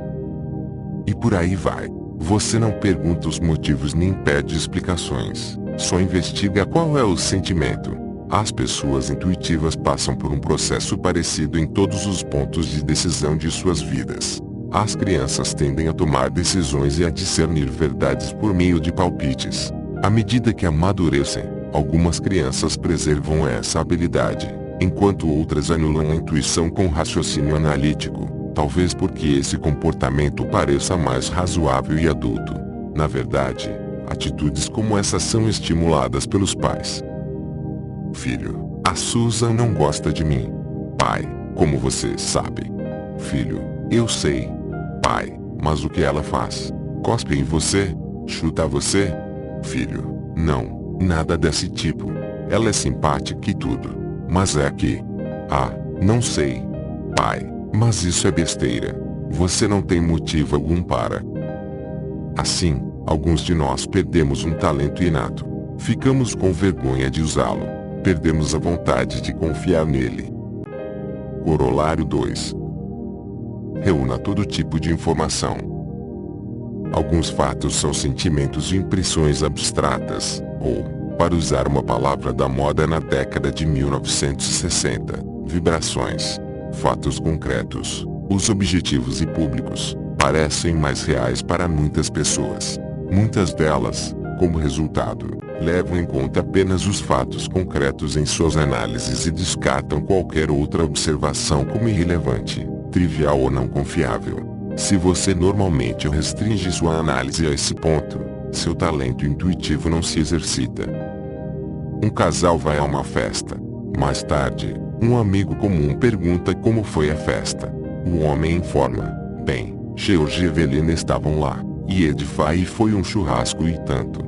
E por aí vai. Você não pergunta os motivos nem pede explicações, só investiga qual é o sentimento. As pessoas intuitivas passam por um processo parecido em todos os pontos de decisão de suas vidas. As crianças tendem a tomar decisões e a discernir verdades por meio de palpites. À medida que amadurecem, algumas crianças preservam essa habilidade, enquanto outras anulam a intuição com raciocínio analítico. Talvez porque esse comportamento pareça mais razoável e adulto. Na verdade, atitudes como essas são estimuladas pelos pais. Filho, a Susan não gosta de mim. Pai, como você sabe? Filho, eu sei. Pai, mas o que ela faz? Cospe em você? Chuta você? Filho, não, nada desse tipo. Ela é simpática e tudo. Mas é que... Ah, não sei. Pai. Mas isso é besteira. Você não tem motivo algum para. Assim, alguns de nós perdemos um talento inato. Ficamos com vergonha de usá-lo. Perdemos a vontade de confiar nele. Corolário 2. Reúna todo tipo de informação. Alguns fatos são sentimentos e impressões abstratas, ou, para usar uma palavra da moda na década de 1960, vibrações. Fatos concretos, os objetivos e públicos, parecem mais reais para muitas pessoas. Muitas delas, como resultado, levam em conta apenas os fatos concretos em suas análises e descartam qualquer outra observação como irrelevante, trivial ou não confiável. Se você normalmente restringe sua análise a esse ponto, seu talento intuitivo não se exercita. Um casal vai a uma festa. Mais tarde, um amigo comum pergunta como foi a festa. O homem informa, bem, George e Evelina estavam lá, e Edify foi um churrasco e tanto.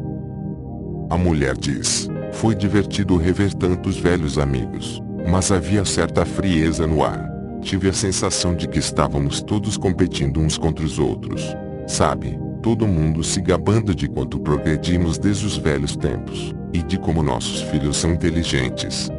A mulher diz, foi divertido rever tantos velhos amigos, mas havia certa frieza no ar. Tive a sensação de que estávamos todos competindo uns contra os outros. Sabe, Todo mundo se gabando de quanto progredimos desde os velhos tempos, e de como nossos filhos são inteligentes.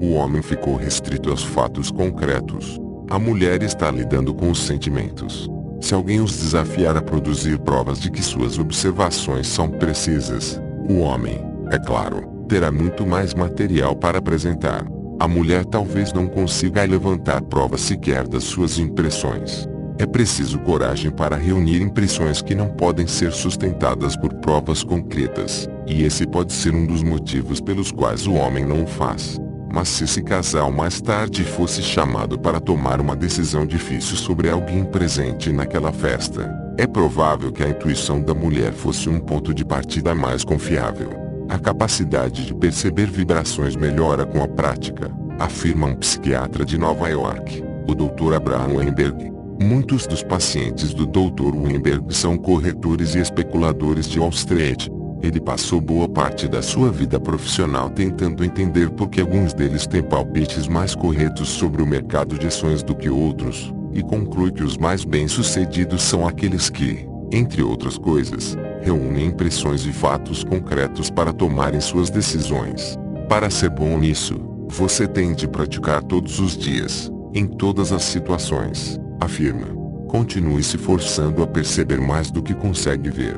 O homem ficou restrito aos fatos concretos. A mulher está lidando com os sentimentos. Se alguém os desafiar a produzir provas de que suas observações são precisas, o homem, é claro, terá muito mais material para apresentar. A mulher talvez não consiga levantar provas sequer das suas impressões. É preciso coragem para reunir impressões que não podem ser sustentadas por provas concretas, e esse pode ser um dos motivos pelos quais o homem não o faz. Mas se esse casal mais tarde fosse chamado para tomar uma decisão difícil sobre alguém presente naquela festa, é provável que a intuição da mulher fosse um ponto de partida mais confiável. A capacidade de perceber vibrações melhora com a prática, afirma um psiquiatra de Nova York, o Dr. Abraham Weinberg. Muitos dos pacientes do Dr. Weinberg são corretores e especuladores de Wall Street. Ele passou boa parte da sua vida profissional tentando entender por que alguns deles têm palpites mais corretos sobre o mercado de ações do que outros, e conclui que os mais bem-sucedidos são aqueles que, entre outras coisas, reúnem impressões e fatos concretos para tomarem suas decisões. Para ser bom nisso, você tem de praticar todos os dias, em todas as situações, afirma. Continue se forçando a perceber mais do que consegue ver.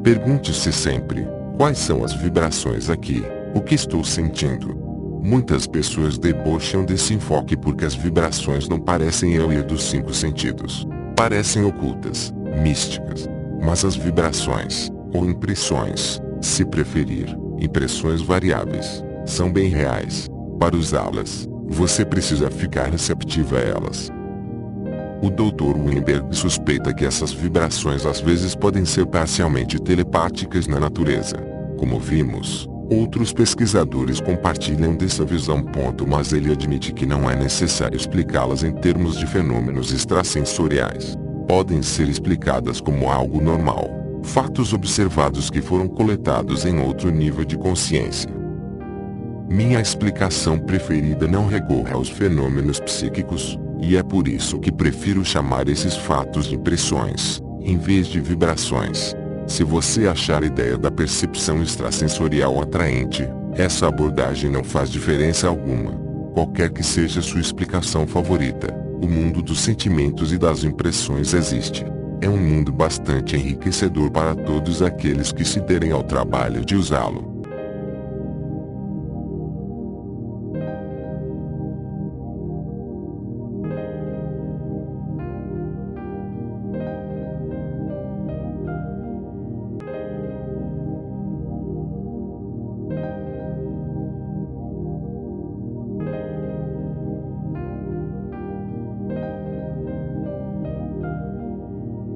Pergunte-se sempre, quais são as vibrações aqui, o que estou sentindo? Muitas pessoas debocham desse enfoque porque as vibrações não parecem eu ir dos 5 sentidos. Parecem ocultas, místicas. Mas as vibrações, ou impressões, se preferir, impressões variáveis, são bem reais. Para usá-las, você precisa ficar receptivo a elas. O Dr. Weinberg suspeita que essas vibrações às vezes podem ser parcialmente telepáticas na natureza. Como vimos, outros pesquisadores compartilham dessa visão. Mas ele admite que não é necessário explicá-las em termos de fenômenos extrasensoriais. Podem ser explicadas como algo normal, fatos observados que foram coletados em outro nível de consciência. Minha explicação preferida não recorre aos fenômenos psíquicos, e é por isso que prefiro chamar esses fatos de impressões, em vez de vibrações. Se você achar a ideia da percepção extrasensorial atraente, essa abordagem não faz diferença alguma. Qualquer que seja sua explicação favorita, o mundo dos sentimentos e das impressões existe. É um mundo bastante enriquecedor para todos aqueles que se derem ao trabalho de usá-lo.